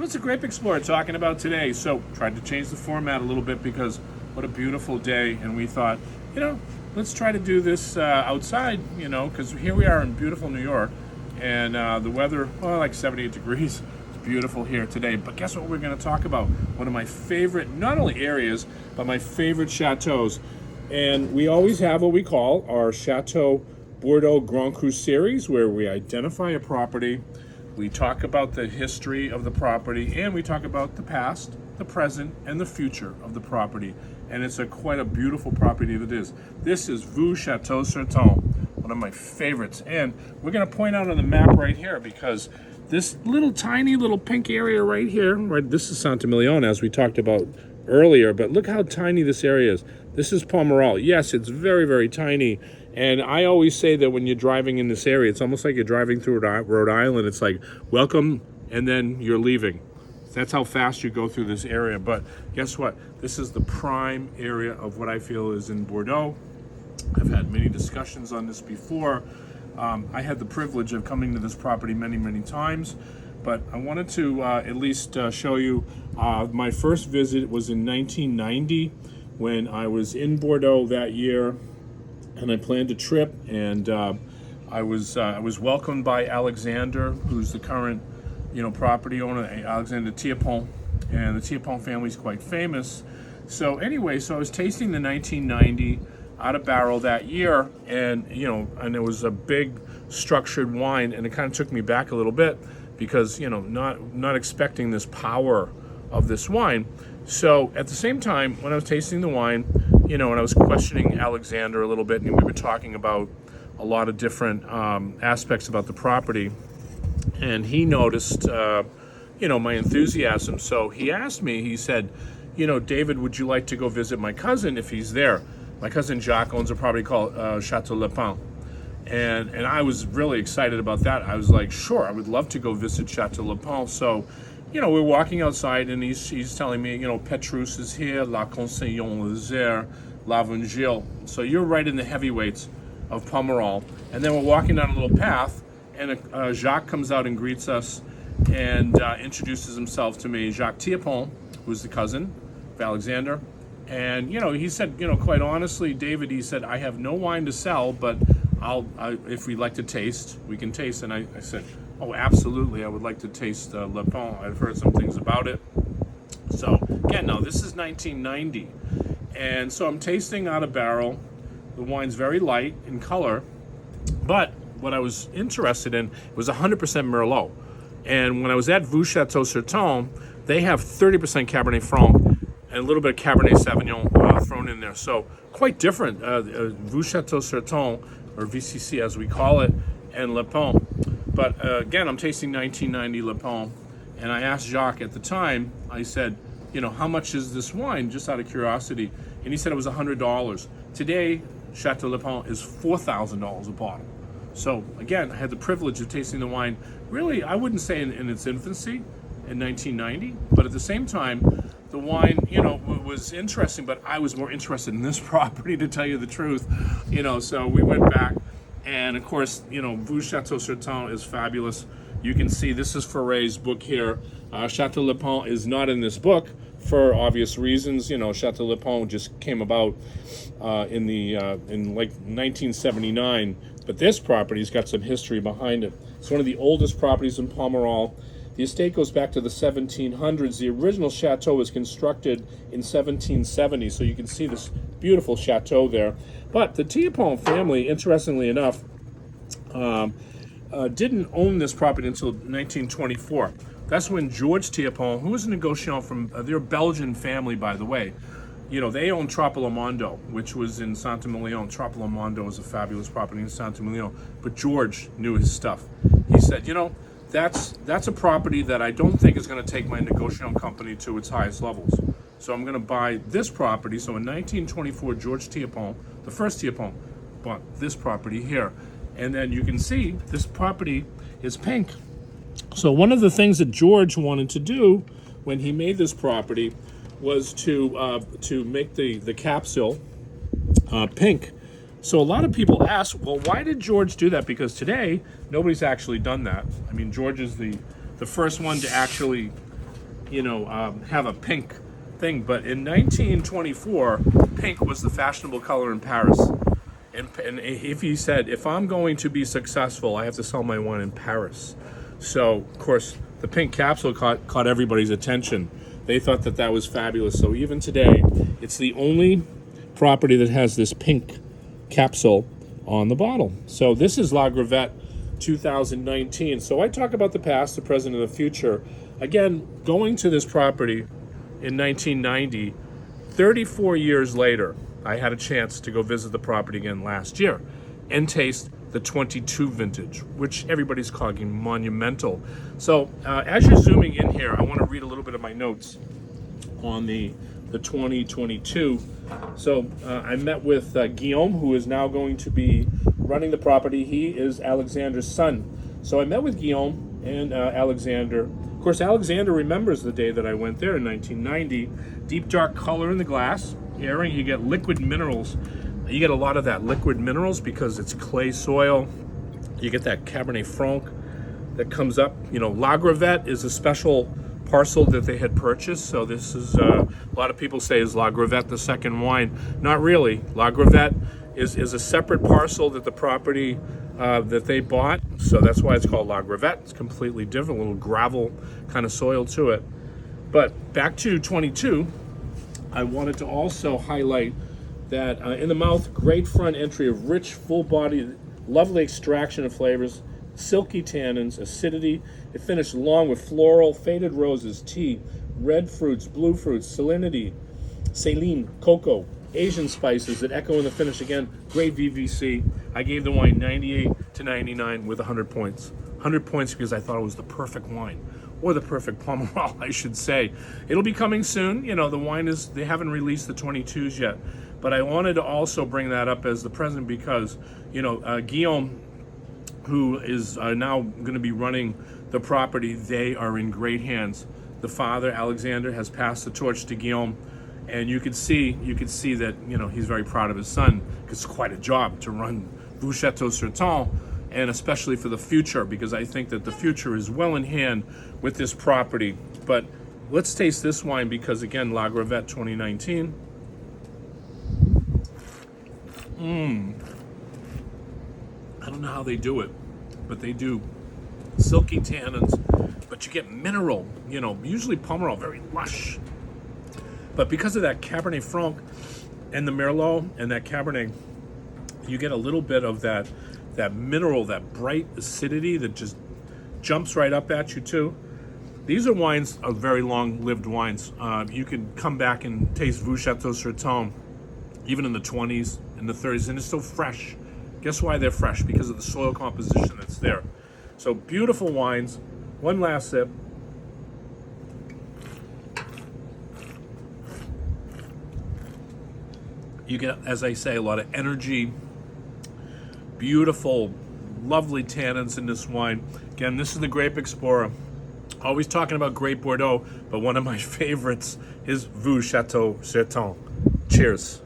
So it's a Grape Explorer talking about today. So tried to change the format a little bit because what a beautiful day, and we thought, let's try to do this outside, because here we are in beautiful New York, and the weather, like 78 degrees. It's beautiful here today. But guess what we're going to talk about? One of my favorite, not only areas, but my favorite chateaus. And we always have what we call our Chateau Bordeaux Grand Cru series, where we identify a property, we talk about the history of the property, and we talk about the past, the present, and the future of the property. And it's quite a beautiful property that it is. This is Vieux Chateau Certan, one of my favorites. And we're going to point out on the map right here, because this tiny little pink area right here, this is Saint-Emilion, as we talked about earlier, but look how tiny this area is. This is Pomerol. Yes, it's very, very tiny. And I always say that when you're driving in this area, it's almost like you're driving through Rhode Island. It's like, welcome, and then you're leaving. That's how fast you go through this area. But guess what? This is the prime area of what I feel is in Bordeaux. I've had many discussions on this before. I had the privilege of coming to this property many, many times. But I wanted to at least show you my first visit was in 1990 when I was in Bordeaux that year. And I planned a trip, and I was welcomed by Alexandre, who's the current, property owner, Alexandre Thienpont, and the Thienpont family is quite famous. So anyway, I was tasting the 1990 out of barrel that year, and and it was a big structured wine, and it kind of took me back a little bit because not expecting this power of this wine. So at the same time, when I was tasting the wine, and I was questioning Alexander a little bit, and we were talking about a lot of different aspects about the property, and he noticed, my enthusiasm. So he asked me, he said, David, would you like to go visit my cousin if he's there? My cousin Jacques owns a property called Chateau Le Pin. And I was really excited about that. I was like, sure, I would love to go visit Chateau Le Pin. So, we're walking outside, and he's telling me, Petrus is here, La Conseillon is there, L'Avangile. So you're right in the heavyweights of Pomerol. And then we're walking down a little path, and Jacques comes out and greets us and introduces himself to me, Jacques Thienpont, who's the cousin of Alexander. And, he said, quite honestly, David, he said, I have no wine to sell, but if we'd like to taste, we can taste. And I said, oh, absolutely, I would like to taste Le Pin. I've heard some things about it. So, again, now, this is 1990. And so I'm tasting out of barrel. The wine's very light in color. But what I was interested in was 100% Merlot. And when I was at Vieux Chateau Certan, they have 30% Cabernet Franc and a little bit of Cabernet Sauvignon thrown in there. So quite different. Vieux Chateau Certan, or VCC as we call it, and Le Pin. But again, I'm tasting 1990 Le Pin, and I asked Jacques at the time, I said, how much is this wine, just out of curiosity? And he said it was $100. Today, Chateau Le Pin is $4,000 a bottle. So again, I had the privilege of tasting the wine, really, I wouldn't say in its infancy in 1990, but at the same time, the wine, was interesting, but I was more interested in this property, to tell you the truth. So we went back, and of course, Vieux Chateau Certan is fabulous. You can see this is Ferre's book here. Chateau Le Pin is not in this book for obvious reasons. Chateau Le Pin just came about in like 1979, but this property's got some history behind it. It's one of the oldest properties in Pomerol. The estate goes back to the 1700s. The original chateau was constructed in 1770, so you can see this beautiful chateau there. But the Thienpont family, interestingly enough, didn't own this property until 1924. That's when George Thienpont, who was a negotiant from, they're a Belgian family, by the way. They own Troppolo-Mondo, which was in Saint-Emilion. Troppolo-Mondo is a fabulous property in Saint-Emilion. But George knew his stuff. He said, that's a property that I don't think is going to take my negotiant company to its highest levels. So I'm going to buy this property. So in 1924, George Thienpont, the first Thienpont, bought this property here. And then you can see this property is pink. So one of the things that George wanted to do when he made this property was to make the capsule pink. So a lot of people ask, well, why did George do that? Because today, nobody's actually done that. I mean, George is the first one to actually have a pink thing. But in 1924, pink was the fashionable color in Paris. And if he said, if I'm going to be successful, I have to sell my wine in Paris. So, of course, the pink capsule caught everybody's attention. They thought that that was fabulous. So even today, it's the only property that has this pink capsule on the bottle. So this is La Gravette 2019. So I talk about the past, the present, and the future. Again, going to this property in 1990, 34 years later, I had a chance to go visit the property again last year and taste the 22 vintage, which everybody's calling monumental. So as you're zooming in here, I want to read a little bit of my notes on the 2022. So I met with Guillaume, who is now going to be running the property. He is Alexandre's son. So I met with Guillaume and Alexander. Of course, Alexander remembers the day that I went there in 1990. Deep dark color in the glass, airing. You get liquid minerals. You get a lot of that liquid minerals because it's clay soil. You get that Cabernet Franc that comes up. La Gravette is a special parcel that they had purchased. So this is, a lot of people say, is La Gravette the second wine? Not really. La Gravette is a separate parcel that the property that they bought. So that's why it's called La Gravette. It's completely different, a little gravel kind of soil to it. But back to 22, I wanted to also highlight that in the mouth, great front entry of rich, full-bodied, lovely extraction of flavors, silky tannins, acidity. It finished long with floral, faded roses, tea, red fruits, blue fruits, salinity, saline, cocoa, Asian spices that echo in the finish again. Great VVC. I gave the wine 98 to 99 with 100 points. 100 points because I thought it was the perfect wine. Or the perfect Pomerol, I should say. It'll be coming soon. The wine they haven't released the 22s yet. But I wanted to also bring that up as the present because, Guillaume, who is now going to be running the property, they are in great hands. The father, Alexander, has passed the torch to Guillaume, and you could see that he's very proud of his son because it's quite a job to run Vieux Chateau Certan, and especially for the future, because I think that the future is well in hand with this property. But let's taste this wine because, again, La Gravette 2019. I don't know how they do it, but they do. Silky tannins, but you get mineral, usually Pomerol, very lush. But because of that Cabernet Franc and the Merlot and that Cabernet, you get a little bit of that mineral, that bright acidity that just jumps right up at you too. These are wines, are very long-lived wines. You can come back and taste Vieux Chateau Certan even in the 20s, in the 30s, and it's still fresh. Guess why they're fresh? Because of the soil composition that's there. So beautiful wines. One last sip. You get, as I say, a lot of energy, beautiful, lovely tannins in this wine. Again, this is the Grape Explorer. Always talking about Great Bordeaux, but one of my favorites is Vieux Chateau Certan. Cheers.